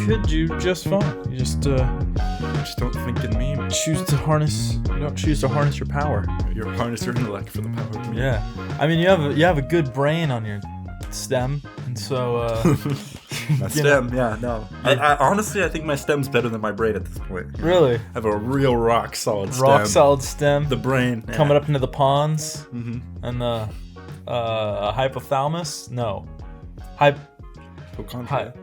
could do just fine. You just don't think in me. You don't choose to harness your power. You harness your intellect for the power of me. Yeah. I mean, you have a good brain on your stem, and so my stem, yeah, no. I honestly, I think my stem's better than my brain at this point. Really? I have a real rock solid stem. Rock solid stem. The brain coming up into the pons. Mm-hmm. And the hypothalamus. No. Hypochondria.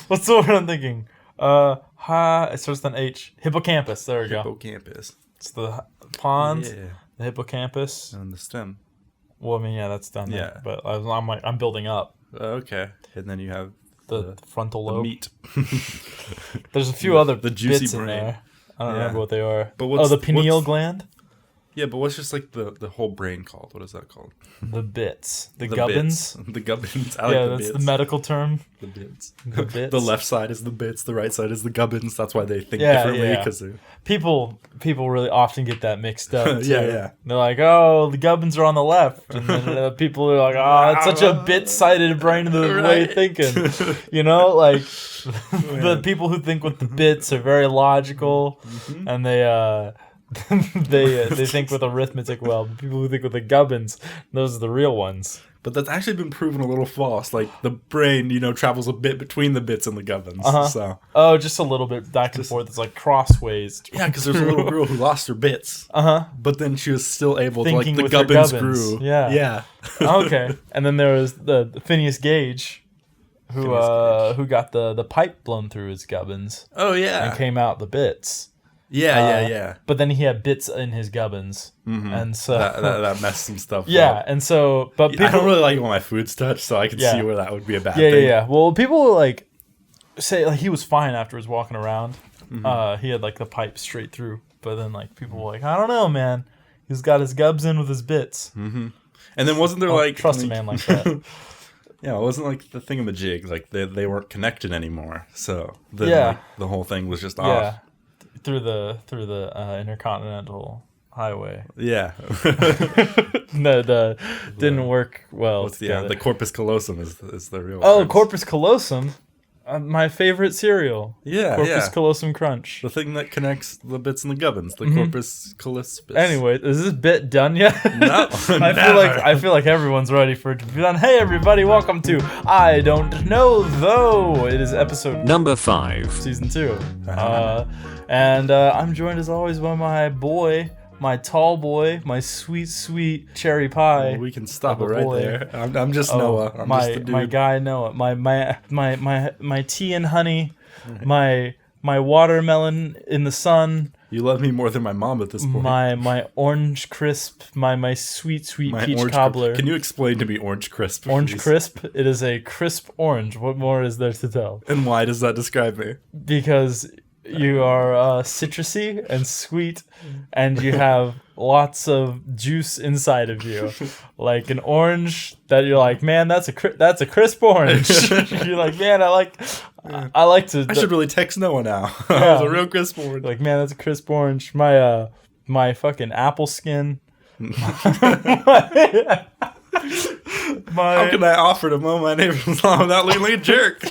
What's the word I'm thinking? It starts with an H. Hippocampus. There we go. Hippocampus. It's the pons. Yeah. The hippocampus. And the stem. Well, I mean, yeah, that's done. Yeah. There, but I'm building up. Okay. And then you have the frontal lobe. The meat. There's a few other the juicy bits brain. in there. I don't remember what they are. But the pineal gland? Yeah, but what's just like the whole brain called? What is that called? The bits. The gubbins? Bits. The gubbins. That's the medical term. The bits. The bits. The left side is the bits. The right side is the gubbins. That's why they think differently. Because people really often get that mixed up. Too. Yeah. They're like, oh, the gubbins are on the left. And then people are like, oh, it's such a bit-sided brain of the way of thinking. You know, like the people who think with the bits are very logical, and they think with arithmetic well. The people who think with the gubbins, those are the real ones. But that's actually been proven a little false. Like the brain, travels a bit between the bits and the gubbins. So just a little bit back and forth. It's like crossways. Yeah, because there's a little girl who lost her bits. But then she was still able Thinking to, with the her gubbins gubbins. grew. Yeah. Okay. And then there was the Phineas Gage, who got the pipe blown through his gubbins. Oh yeah. And came out the bits. Yeah. But then he had bits in his gubbins, and so that messed some stuff up. Yeah, and so but people, I don't really like when my food's touched, so I can see where that would be a bad thing. Yeah. Well, people like say like he was fine after he was walking around. He had like the pipe straight through, but then like people were like, I don't know, man. He's got his gubbs in with his bits. And then wasn't there trust a man like that? Yeah, it wasn't like the thingamajig, like they weren't connected anymore. So then the whole thing was just off. Yeah. Through the intercontinental highway. Yeah. Didn't work well. The corpus callosum is the real. Oh, corpus callosum. My favorite cereal. Yeah, Corpus callosum crunch. The thing that connects the bits and the gubbins. The corpus callosum. Anyway, is this bit done yet? No. I feel like everyone's ready for it to be done. Hey everybody, welcome to I Don't Know Though. It is episode number 5, season 2. And I'm joined as always by my boy, my tall boy, my sweet cherry pie. Well, we can stop it right there. I'm just Noah. I'm just the dude. My guy Noah. My tea and honey. My watermelon in the sun. You love me more than my mom at this point. My orange crisp. My sweet peach cobbler. Can you explain to me orange crisp? Orange please? crisp. It is a crisp orange. What more is there to tell? And why does that describe me? Because you are citrusy and sweet, and you have lots of juice inside of you, like an orange that you're like, man, that's a crisp orange. You're like, man, I like to. I should really text Noah now. That was a real crisp orange. Like, man, that's a crisp orange. My fucking apple skin. How can I offer to mow my neighbor's lawn without looking like a jerk?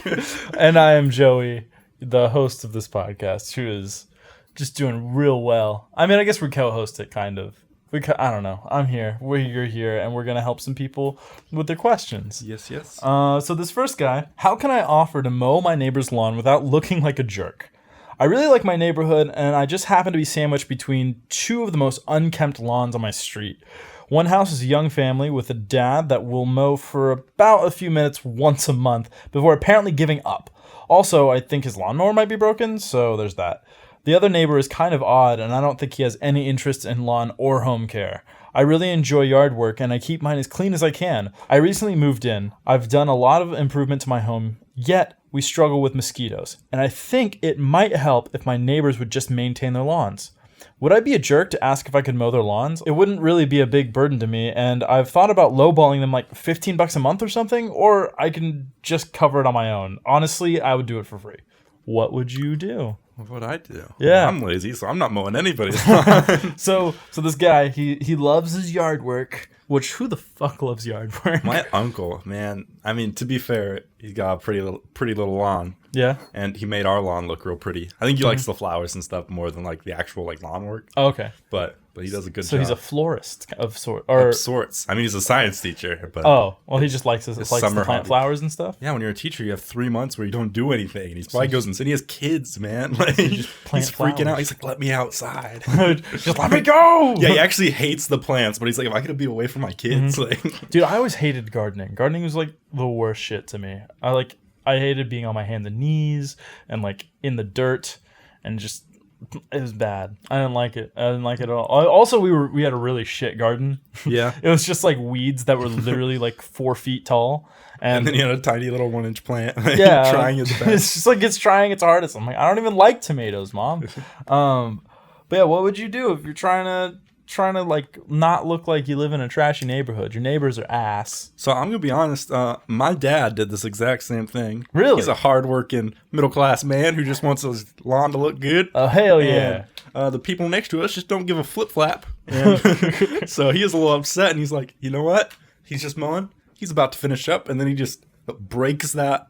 And I am Joey, the host of this podcast, who is just doing real well. I mean, I guess we co-host it, kind of. I don't know. I'm here. You're here, and we're going to help some people with their questions. Yes. So this first guy, how can I offer to mow my neighbor's lawn without looking like a jerk? I really like my neighborhood, and I just happen to be sandwiched between two of the most unkempt lawns on my street. One house is a young family with a dad that will mow for about a few minutes once a month before apparently giving up. Also, I think his lawnmower might be broken, so there's that. The other neighbor is kind of odd, and I don't think he has any interest in lawn or home care. I really enjoy yard work, and I keep mine as clean as I can. I recently moved in. I've done a lot of improvement to my home, yet we struggle with mosquitoes, and I think it might help if my neighbors would just maintain their lawns. Would I be a jerk to ask if I could mow their lawns? It wouldn't really be a big burden to me, and I've thought about lowballing them like $15 a month or something, or I can just cover it on my own. Honestly, I would do it for free. What would you do? What I do? Yeah. I'm lazy, so I'm not mowing anybody's lawn. So this guy, he loves his yard work. Which, who the fuck loves yard work? My uncle, man. I mean, to be fair, he's got a pretty little lawn. Yeah. And he made our lawn look real pretty. I think he likes the flowers and stuff more than like the actual like lawn work. Oh, okay. But he does a good job. So he's a florist of sorts. Of sorts. I mean, he's a science teacher. But oh, well, he just likes to plant hobby. flowers and stuff. Yeah, when you're a teacher, you have 3 months where you don't do anything. And he probably goes and he has kids, man. Like, he's freaking out. He's like, let me outside. Just let me go. Yeah, he actually hates the plants, but he's like, if I could be away from my kids, like, dude, I always hated gardening. Gardening was like the worst shit to me. I hated being on my hands and knees and like in the dirt and just it was bad. I didn't like it. I didn't like it at all. Also, we had a really shit garden. Yeah. It was just like weeds that were literally like 4 feet tall. And then you had a tiny little 1-inch plant. Yeah. Trying its best. It's just like it's trying its hardest. I'm like, I don't even like tomatoes, Mom. But yeah, what would you do if you're trying to like not look like you live in a trashy neighborhood? Your neighbors are ass. So I'm gonna be honest, my dad did this exact same thing. Really? He's a hardworking middle-class man who just wants his lawn to look good. Oh, hell yeah. And, the people next to us just don't give a flip-flap. So he is a little upset, and he's like, you know what? He's just mowing. He's about to finish up, and then he just breaks that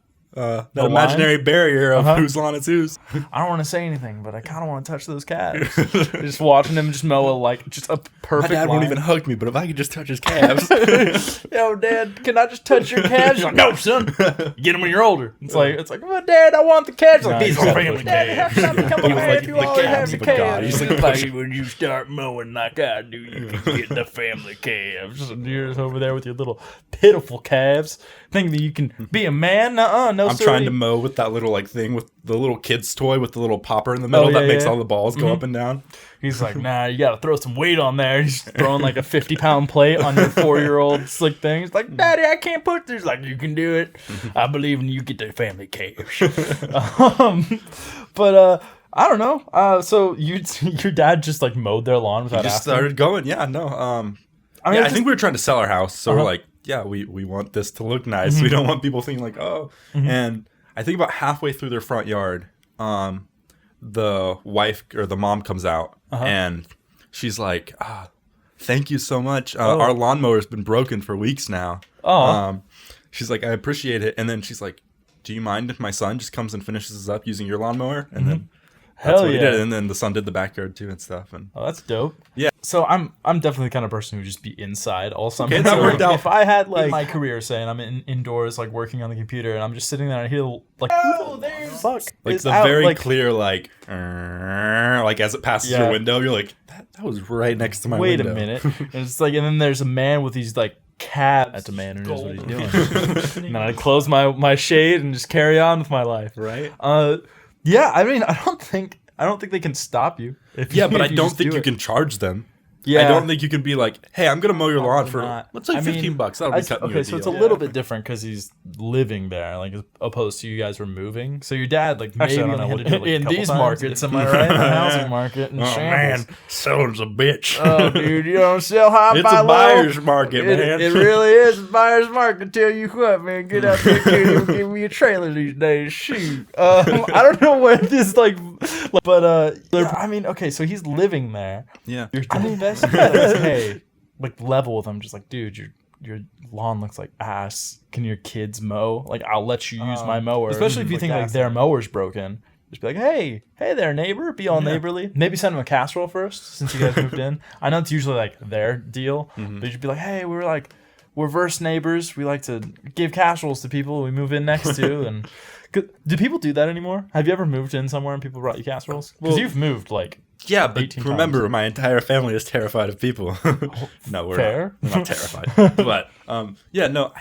imaginary barrier of whose lawn it's whose. I don't want to say anything, but I kind of want to touch those calves. Just watching him just mow like just a perfect My dad line. won't even hug me, but if I could just touch his calves. Yo, Dad, can I just touch your calves? He's like, no, son. Get them when you're older. It's like, well, Dad, I want the calves. Like, these are family calves. Dad, how come you become a man if you always have the calves? He's like, when you start mowing like I do, you can get the family calves. And you're just over there with your little pitiful calves, thinking that you can be a man. No, I'm trying to mow with that little like thing with the little kid's toy with the little popper in the middle that makes all the balls go up and down. He's like, nah, you got to throw some weight on there. He's throwing like a 50-pound plate on your 4-year-old slick thing. He's like, Daddy, I can't put this. Like, you can do it. I believe in you. Get the family calves. But I don't know. So your dad just like mowed their lawn without Just asking? started going. Yeah, no. I think we were trying to sell our house, so we're like, yeah, we want this to look nice. We don't want people thinking like, oh. And I think about halfway through their front yard, the wife or the mom comes out and she's like, thank you so much. Our lawnmower's been broken for weeks now. She's like, I appreciate it. And then she's like, do you mind if my son just comes and finishes this up using your lawnmower? And then that's what he did. And then the son did the backyard too and stuff. And that's dope. Yeah. So I'm definitely the kind of person who would just be inside all summer. Okay, that worked out. If I had like my career, say, and I'm indoors like working on the computer, and I'm just sitting there and I hear like, oh, there's fuck. Like the very clear like as it passes your window, you're like, that was right next to my window. Wait a minute. And it's like, and then there's a man with these like calves. That's a man who knows what he's doing. And then I close my shade and just carry on with my life. Right. Yeah, I mean, I don't think they can stop you. But I don't think you can charge them. Yeah. I don't think you can be like, hey, I'm going to mow your lawn for, let's say $15. That'll be cutting you a so deal. it's a little bit different because he's living there, like, as opposed to you guys were moving. So your dad, like, maybe Actually, I don't know, in these markets, am I right? The housing market in shambles. selling's a bitch. Oh, dude, you don't sell high, it's buy a low. buyer's market, man. It really is a buyer's market. Tell you what, man, get out there, kid, give me a trailer these days. Shoot, I don't know what this but I mean, okay, so he's living there. Yeah, I mean, that's hey, like level with him, just like, dude, your lawn looks like ass. Can your kids mow? Like, I'll let you use my mower. Especially if you think like their mower's broken. Just be like, hey there, neighbor. Be all neighborly. Maybe send them a casserole first, since you guys moved in. I know it's usually like their deal, but you should be like, hey, we're reverse neighbors. We like to give casseroles to people we move in next to. And do people do that anymore? Have you ever moved in somewhere and people brought you casseroles? Because you've moved like. Yeah, but remember, my entire family is terrified of people. No, we're not terrified. But I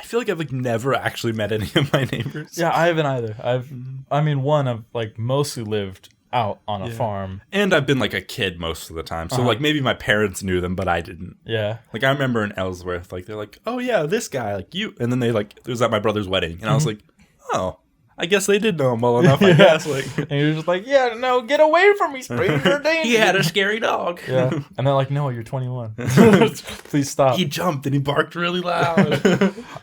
feel like I've like never actually met any of my neighbors. Yeah, I haven't either. I've like mostly lived out on a farm, and I've been like a kid most of the time. So like maybe my parents knew them, but I didn't. Yeah, like I remember in Ellsworth, like they're like, oh yeah, this guy, like you, and then they like it was at my brother's wedding, and I was like, oh. I guess they did know him well enough. I guess. Like, and you're just like, yeah, no, get away from me, stranger danger. he had a scary dog. Yeah, and they're like, no, you're 21. Please stop. He jumped and he barked really loud.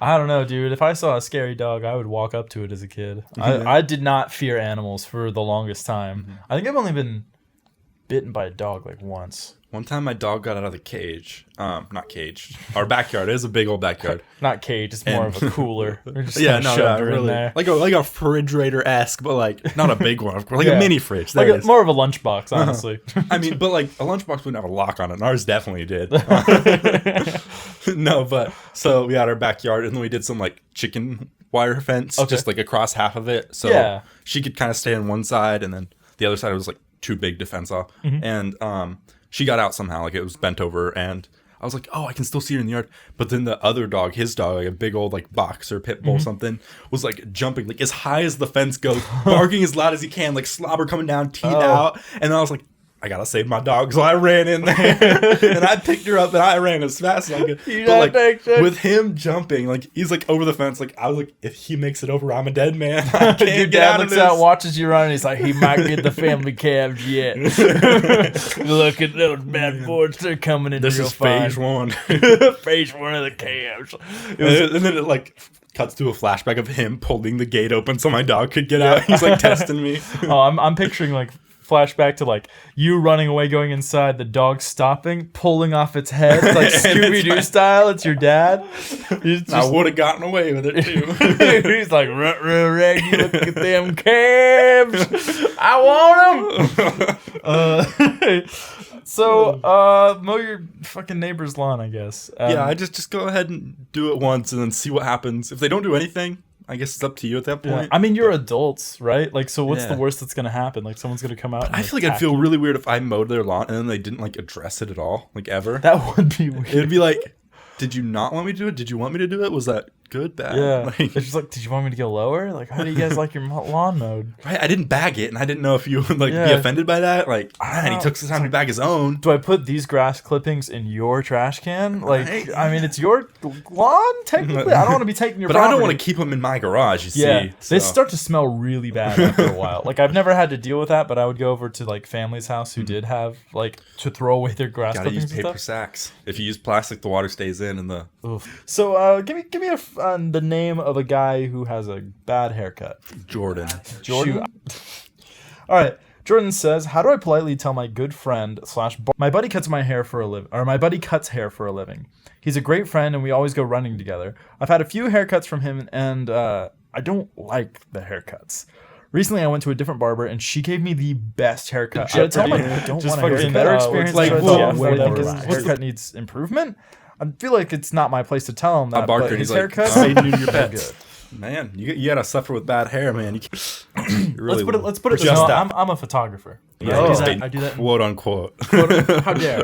I don't know, dude. If I saw a scary dog, I would walk up to it as a kid. I did not fear animals for the longest time. I think I've only been bitten by a dog like once. One time my dog got out of the cage. Not cage. Our backyard. It is a big old backyard. Not cage. It's more of a cooler. Just Really. in there. Like a refrigerator-esque, but like not a big one, of course. Like a mini fridge. Like more of a lunchbox, honestly. I mean, but like a lunchbox wouldn't have a lock on it. And ours definitely did. No, but so we had our backyard, and then we did some like chicken wire fence, just like across half of it, so she could kind of stay on one side, and then the other side was like too big to fence off. And she got out somehow, like it was bent over, and I was like, oh, I can still see her in the yard. But then the other dog, his dog, like a big old like boxer pit bull something, was like jumping like as high as the fence goes, barking as loud as he can, like slobber coming down, teeth out. And then I was like, I gotta save my dog, so I ran in there and I picked her up and I ran as fast as I could. But like with him jumping, like he's like over the fence, like I was like, if he makes it over, I'm a dead man. I can't Your dad looks out, watches you run, and he's like, he might get the family calves yet. Look at those bad boys, they're coming in. This real is phase fine. 1. Phase 1 of the calves. And then it like cuts to a flashback of him pulling the gate open so my dog could get out. He's like testing me. Oh, I'm picturing like flashback to like you running away, going inside, the dog stopping, pulling off its head, like Scooby-Doo style. It's your dad. I would have gotten away with it too. He's like, Raggy, look at them calves. I want them. Mow your fucking neighbor's lawn, I guess. Yeah, I just go ahead and do it once and then see what happens. If they don't do anything, I guess it's up to you at that point. Yeah. I mean, you're adults, right? Like, so what's the worst that's gonna happen? Like, someone's gonna come out. And I feel like I'd feel really weird if I mowed their lawn and then they didn't like address it at all, like ever. That would be weird. It'd be like, did you not want me to do it? Did you want me to do it? Was that good, bad? Yeah. Like, it's just like, did you want me to go lower? Like, how do you guys like your lawn mowed? Right. I didn't bag it, and I didn't know if you would like be offended by that. Like, man, he took some time to bag his own. Do I put these grass clippings in your trash can? Like, I mean, it's your lawn technically. I don't want to be taking your. But property. I don't want to keep them in my garage. You see, they start to smell really bad after a while. Like, I've never had to deal with that, but I would go over to like family's house who did have like to throw away their grass Gotta clippings use paper and stuff. sacks. If you use plastic, the water stays in, and the. Oof. So, give me the name of a guy who has a bad haircut. Jordan. All right. Jordan says, "How do I politely tell my good friend / my buddy cuts my hair for a living, or my buddy cuts hair for a living? He's a great friend, and we always go running together. I've had a few haircuts from him, and I don't like the haircuts. Recently, I went to a different barber, and she gave me the best haircut. Should I tell him I don't want a better experience? Like, haircut needs improvement. I feel like it's not my place to tell him that. But his like, haircut, your pets. Man, you gotta suffer with bad hair, man. Really let's put it this way. I'm a photographer. Yeah, I do that. Quote unquote. How dare!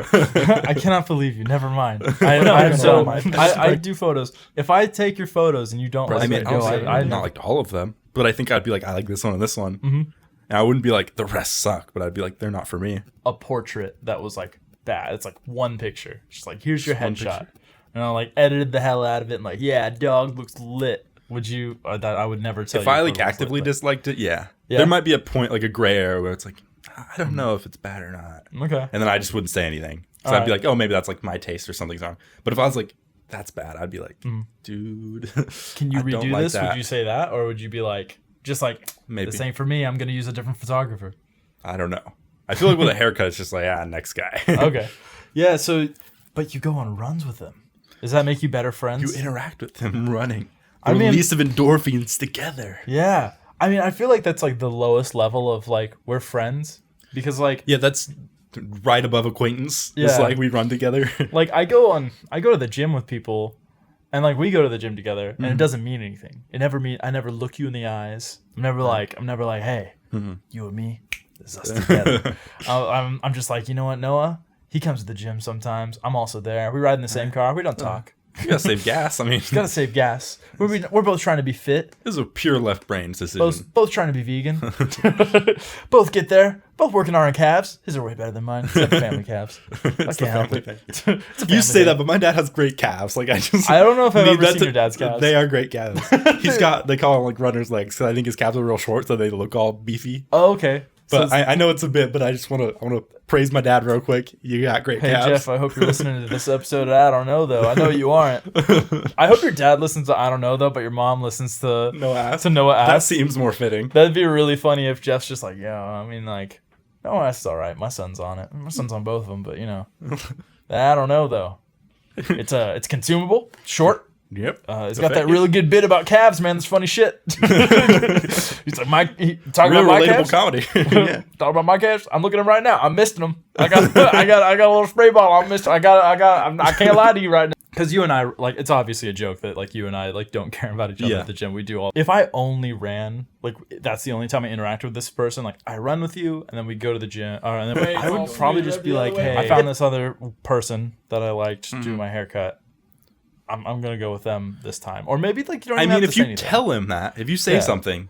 I cannot believe you. Never mind. I do photos. If I take your photos and you don't, I mean, I not like all of them, but I think I'd be like, I like this one and this one, and I wouldn't be like the rest suck, but I'd be like, they're not for me. A portrait that was like bad. It's like one picture. Just like, here's your headshot, and I like edited the hell out of it. And like, yeah, dog looks lit. Would you? That I would never tell. If I like actively disliked it, yeah, there might be a point like a gray area where it's like, I don't know if it's bad or not. Okay. And then I just wouldn't say anything. So I'd be like, oh, maybe that's like my taste or something's wrong. But if I was like, that's bad, I'd be like, dude, can you redo this? Would you say that, or would you be like, just like, maybe this ain't for me, I'm gonna use a different photographer? I don't know. I feel like with a haircut, it's just like, next guy. Okay. Yeah. So, but you go on runs with them. Does that make you better friends? You interact with them running. The release of endorphins together. Yeah. I mean, I feel like that's like the lowest level of like, we're friends. Because like... Yeah, that's right above acquaintance. Yeah. It's like we run together. Like I go to the gym with people and like we go to the gym together and it doesn't mean anything. I never look you in the eyes. I'm never like, hey, you and me, this is us together. I'm just like, you know what, Noah? He comes to the gym sometimes. I'm also there. We ride in the same car. We don't talk. You gotta save gas. I mean, Gotta save gas. We're both trying to be fit. this is a pure left brain decision. Both trying to be vegan. Both get there. Both working on our calves. His are way better than mine. It's like Family Calves. I can't help it. It's a You say family that, but my dad has great calves. Like I don't know if I've ever that seen your dad's calves. They are great calves. They call them like runner's legs. So I think his calves are real short, so they look all beefy. Oh, okay. But I know it's a bit, but I want to praise my dad real quick. You got great calves. Hey Jeff, I hope you're listening to this episode of I Don't Know Though. I know you aren't. I hope your dad listens to I Don't Know Though, but your mom listens to No ass. Noah Ass. That seems more fitting. That'd be really funny if Jeff's just like, yeah, I mean, like, no, that's all right. My son's on it. My son's on both of them, but you know, I don't know though. It's consumable, short. Yep. He's got that really good bit about calves, man. That's funny shit. He's like, talking real about my relatable calves. comedy. Yeah. Talking about my calves. I'm looking at them right now. I'm misting them. I got a little spray bottle. I can't lie to you right now. Because you and I, like, it's obviously a joke that, like, you and I, like, don't care about each other at the gym. We do all. If I only ran, like, that's the only time I interact with this person. Like, I run with you, and then we go to the gym. And then I would probably just be like, hey, I found this other person that I like just doing my haircut. I'm gonna go with them this time, or maybe like you don't. Even have to say anything. Tell him that, if you say something,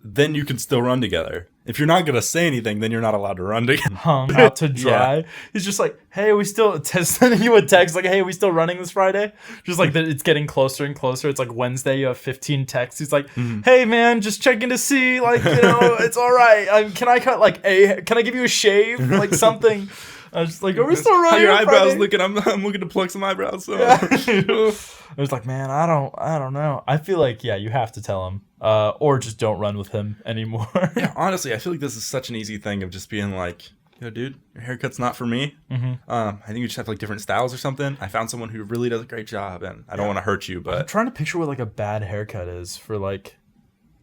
then you can still run together. If you're not gonna say anything, then you're not allowed to run together. Hung out to dry. He's just like, hey, we still sending you a text like, hey, we still running this Friday? Just like it's getting closer and closer. It's like Wednesday. You have 15 texts. He's like, hey man, just checking to see, like, you know, it's all right. Can I cut like can I give you a shave, like something? I was just like, are we still running? How your eyebrows Friday? looking? I'm looking to pluck some eyebrows. So. Yeah. I was like, man, I don't know. I feel like, yeah, you have to tell him, or just don't run with him anymore. Yeah, honestly, I feel like this is such an easy thing of just being like, yo, dude, your haircut's not for me. I think you just have like different styles or something. I found someone who really does a great job, and I don't want to hurt you, but I'm trying to picture what like a bad haircut is for like,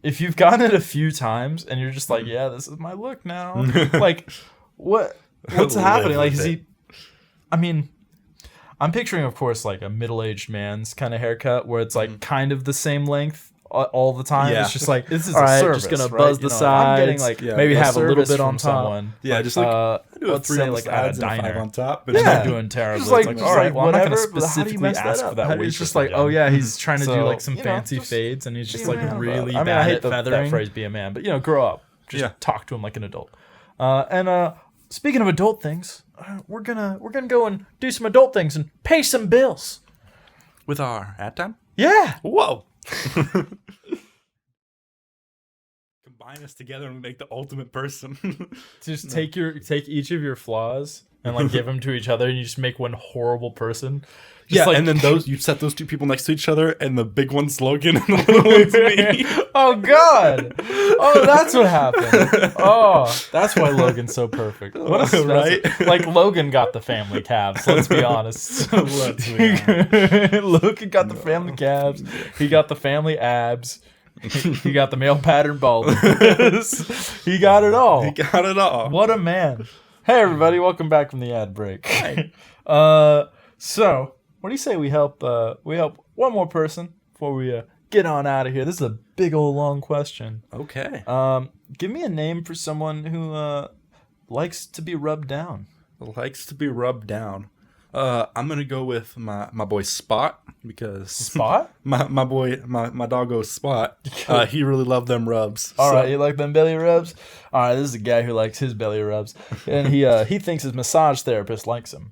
if you've gotten it a few times and you're just like, yeah, this is my look now. Like, what's happening? Like, is he? I mean, I'm picturing, of course, like a middle-aged man's kind of haircut where it's like kind of the same length all the time. Yeah. It's just like, this is All a right, service, just gonna right? buzz You the know, if I'm getting sides, like maybe have a little service bit on from top. someone. yeah, Like, just like do a let's 3 say on the like at a sides and a 5 diner. on top. But He's yeah. not doing terribly. Just like, It's all right, well, I'm not going to whatever, but how do you specifically mess that ask up? for that How do you waitress. just like, oh yeah, he's trying to do like some you know, fancy just fades, and he's just be a like man really about it. bad I hate at that feathering. Phrase, be a man, but you know, grow up. Just talk to him like an adult. And speaking of adult things, we're gonna go and do some adult things and pay some bills with our ad time. Yeah. Whoa. Combine us together and make the ultimate person. Just take each of your flaws and like give them to each other, and you just make one horrible person. Just and then you set those two people next to each other, and the big one's Logan and the little one's me. Oh God! Oh, that's what happened. Oh, that's why Logan's so perfect. What a Right? Like Logan got the family calves. Let's be honest. Logan got the family calves. He got the family abs. He got the male pattern baldness. He got it all. He got it all. What a man! Hey everybody, welcome back from the ad break. Hey. So what do you say we help one more person before we get on out of here? This is a big old long question. Okay. Give me a name for someone who likes to be rubbed down. Likes to be rubbed down. I'm gonna go with my boy Spot, because Spot? my doggo Spot. He really loved them rubs. All right, you like them belly rubs? All right, this is a guy who likes his belly rubs, and he thinks his massage therapist likes him.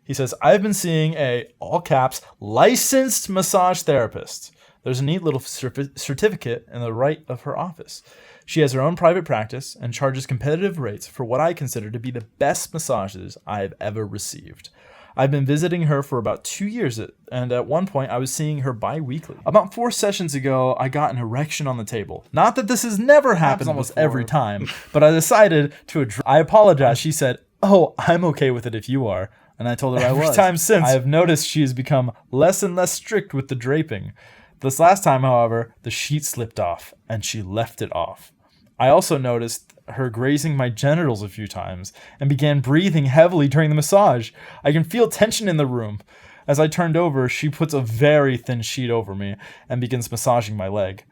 He says, I've been seeing a, all caps, licensed massage therapist. There's a neat little certificate in the right of her office. She has her own private practice and charges competitive rates for what I consider to be the best massages I've ever received. I've been visiting her for about 2 years, and at one point I was seeing her bi-weekly. About 4 sessions ago, I got an erection on the table. Not that this has never happened almost every time, but I decided to address. I apologize. She said, oh, I'm okay with it if you are. And I told her I was. Every time since, I have noticed she has become less and less strict with the draping. This last time, however, the sheet slipped off, and she left it off. I also noticed her grazing my genitals a few times, and began breathing heavily during the massage. I can feel tension in the room. As I turned over, she puts a very thin sheet over me, and begins massaging my leg.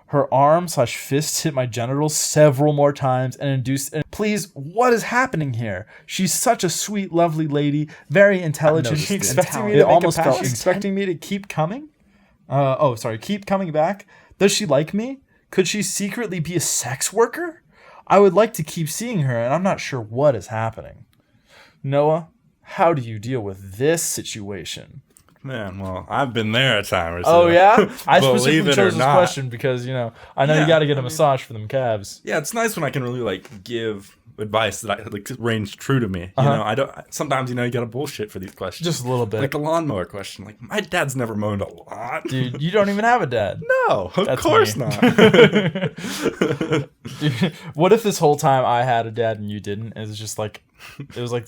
Her arm/fist hit my genitals several more times and induced. Please, what is happening here? She's such a sweet, lovely lady, very intelligent. She expecting me to almost felt expecting me to keep coming. Keep coming back. Does she like me? Could she secretly be a sex worker? I would like to keep seeing her, and I'm not sure what is happening. Noah, how do you deal with this situation? Man, well, I've been there a time or so. Oh, yeah? I specifically chose this question because, I know you got to get a massage for them calves. Yeah, it's nice when I can really, give advice that rings true to me. I don't. Sometimes you got to bullshit for these questions. Just a little bit. Like the lawnmower question. Like, my dad's never mowed a lawn. Dude, you don't even have a dad. No, of course not. Dude, what if this whole time I had a dad and you didn't? It was just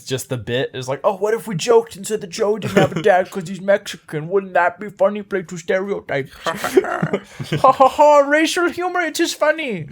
just the bit. It was like, oh, what if we joked and said that Joe didn't have a dad because he's Mexican? Wouldn't that be funny? Play to stereotypes. Ha ha ha! Racial humor. It is funny.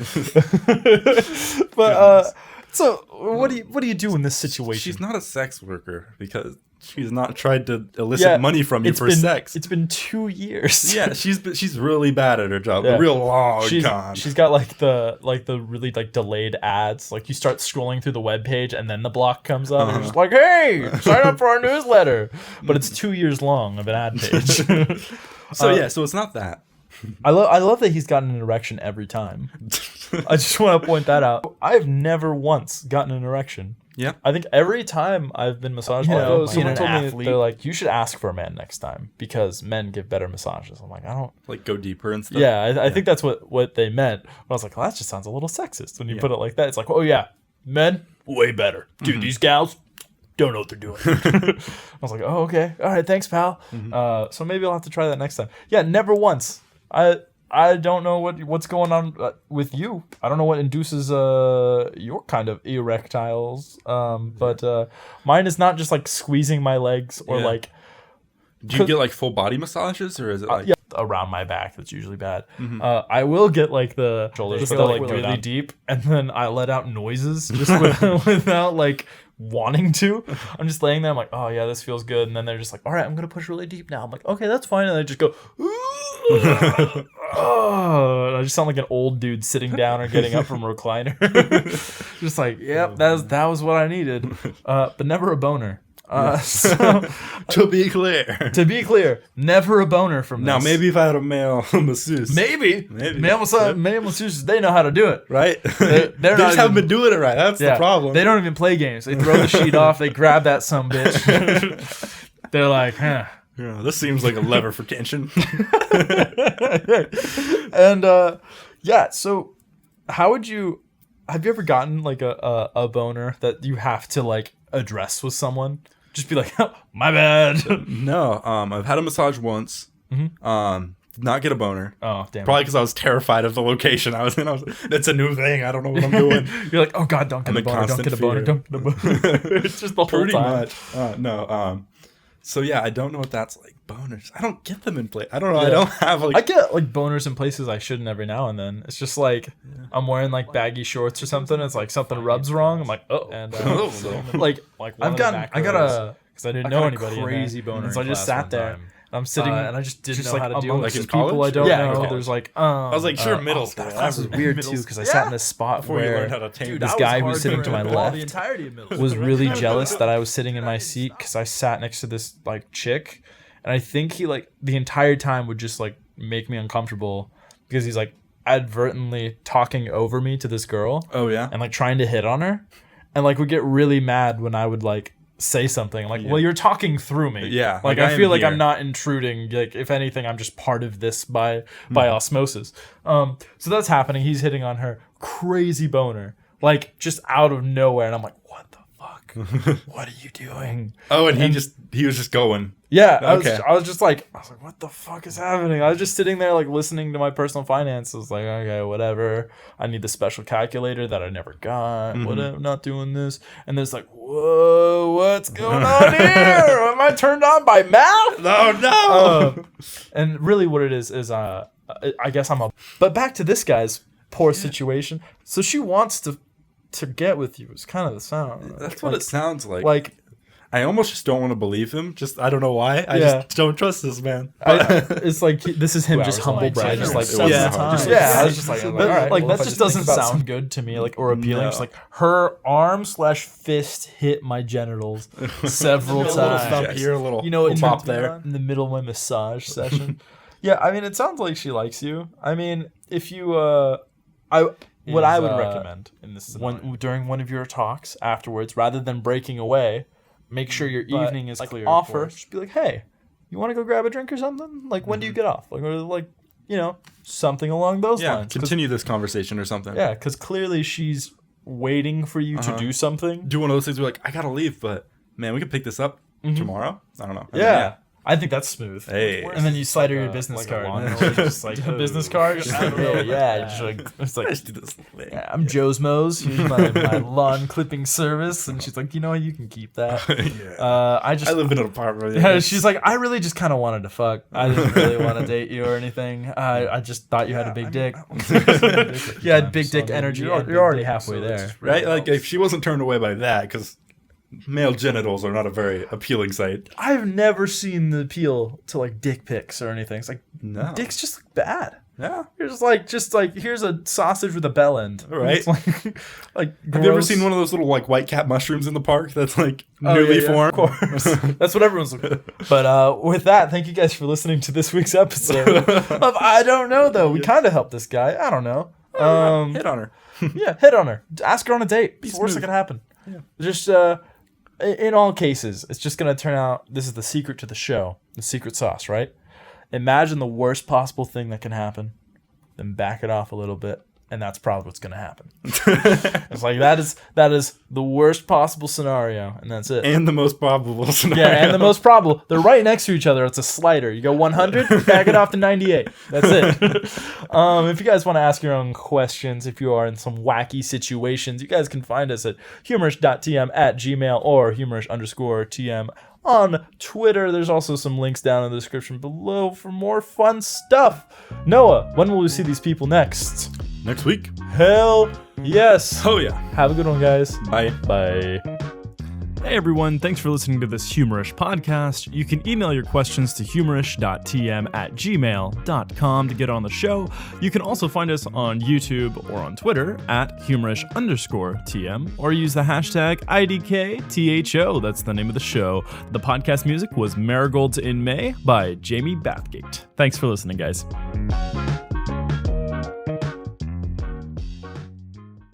But so what do you do in this situation? She's not a sex worker because she's not tried to elicit money from you for sex. It's been 2 years. Yeah, she's really bad at her job. Yeah. A real long con. She's got the really delayed ads. Like you start scrolling through the webpage and then the block comes up and you're just like, hey, sign up for our newsletter. But it's 2 years long of an ad page. So it's not that. I love that he's gotten an erection every time. I just want to point that out. I've never once gotten an erection. Yeah. I think every time I've been massaged by someone told me, they're like, you should ask for a man next time because men give better massages. I'm like, I don't... go deeper and stuff? Yeah, I think that's what they meant. But I was like, well, that just sounds a little sexist when you put it like that. It's like, oh yeah, men, way better. Dude, these gals don't know what they're doing. I was like, oh, okay. All right, thanks, pal. So maybe I'll have to try that next time. Yeah, never once. I don't know what's going on with you. I don't know what induces your kind of erectiles. But mine is not just squeezing my legs or Do you get full body massages or is it around my back? That's usually bad. I will get the shoulders, but they're really deep, and then I let out noises just without wanting to. I'm just laying there. I'm like, oh yeah, this feels good. And then they're just like, all right, I'm gonna push really deep now. I'm like, okay, that's fine. And I just go, oh, and I just sound like an old dude sitting down or getting up from a recliner. Just yep, that was what I needed. But never a boner. To be clear, never a boner from this. Now, maybe if I had a male masseuse. Maybe. Male masseuses, they know how to do it. Right? They just haven't been doing it right. That's the problem. They don't even play games. They throw the sheet off. They grab that sumbitch. They're like, huh. Yeah, this seems like a lever for tension. And, so how would you... Have you ever gotten a boner that you have to address with someone? Just be like, oh, my bad. No, I've had a massage once. Did not get a boner. Oh, damn. Probably because I was terrified of the location I was in. It's a new thing. I don't know what I'm doing. You're like, oh God, don't get a boner. Don't get a boner. Don't get a boner. It's just the whole time. Pretty much. No. So yeah, I don't know what that's like. Boners. I don't get them in place. I don't know. Yeah. I don't have I get boners in places I shouldn't every now and then. It's just I'm wearing baggy shorts or something. It's something rubs wrong. I'm like, oh, and I got a because I didn't know anybody. Crazy boner. So I just sat there. I'm sitting and I just didn't know how to deal with it. People I don't know. Okay. There's I was like, sure, middle school. That was weird too because I sat in this spot where this guy who was sitting to my left was really jealous that I was sitting in my seat because I sat next to this chick, and I think he the entire time would just make me uncomfortable because he's advertently talking over me to this girl. Oh yeah, and trying to hit on her, and would get really mad when I would say something well, you're talking through me. Yeah, I feel I'm not intruding. If anything, I'm just part of this by osmosis. So that's happening. He's hitting on her. Crazy boner, just out of nowhere, and I'm like, what the fuck? What are you doing? Oh, and he was just going. Yeah, I was just like, what the fuck is happening? I was just sitting there listening to my personal finances. Okay, whatever. I need the special calculator that I never got. Whatever, not doing this. And there's whoa, what's going on here? Am I turned on by math? No. And really, what it is I guess But back to this guy's poor situation. So she wants to get with you. It's kind of the sound. That's what it sounds like. I almost just don't want to believe him. I don't know why. I just don't trust this man. It's like this is him just humble brag, just like I was just like, all right, like that just doesn't sound good to me, like or appealing. Just like her arm/fist hit my genitals several times. A little thump here, a little pop there in the middle of my massage session. Yeah, I mean, it sounds like she likes you. I mean, if you, I would recommend in this during one of your talks afterwards, rather than breaking away. Make sure your evening is clear. Offer, just be like, hey, you want to go grab a drink or something? Like, when do you get off? Like, something along those lines. Continue this conversation or something. Yeah, because clearly she's waiting for you to do something. Do one of those things where like, I gotta leave, but man, we can pick this up tomorrow. I don't know. Yeah. I think that's smooth. Hey, and then you slide her your business card. Just like a business card. Just it's like, let's do this. I'm Joe's Mo's. Here's my lawn clipping service, and she's like, you know what, you can keep that. I live in an apartment. Yeah, she's like, I really just kind of wanted to fuck. I didn't really want to date you or anything. I just thought you had a big dick. You had big dick energy. You're already halfway there, right? Like if she wasn't turned away by that, because male genitals are not a very appealing sight. I've never seen the appeal to like dick pics or anything. It's like, no, dicks just look bad. Yeah, you're just like here's a sausage with a bell end, right? Like have you ever seen one of those little like white cap mushrooms in the park that's like newly formed? Of course, that's what everyone's looking for. But with that, thank you guys for listening to this week's episode of I Don't Know Though. We kind of helped this guy. I don't know. Hit on her. Yeah, hit on her. Ask her on a date. It's the worst that could happen. Yeah. Just in all cases, it's just going to turn out, this is the secret to the show, the secret sauce, right? Imagine the worst possible thing that can happen, then back it off a little bit, and that's probably what's going to happen. It's like, that is the worst possible scenario, and that's it. And the most probable scenario. Yeah, and the most probable. They're right next to each other. It's a slider. You go 100, back it off to 98. That's it. If you guys want to ask your own questions, if you are in some wacky situations, you guys can find us at humorish.tm@gmail or humorish_tm on Twitter. There's also some links down in the description below for more fun stuff. Noah, when will we see these people next? Next week. Hell yes. Oh yeah. Have a good one, guys. Bye. Bye. Hey everyone, thanks for listening to this Humorish podcast. You can email your questions to humorish.tm@gmail.com to get on the show. You can also find us on YouTube or on Twitter at humorish_tm or use the hashtag IDKTHO. That's the name of the show. The podcast music was Marigolds in May by Jamie Bathgate. Thanks for listening, guys.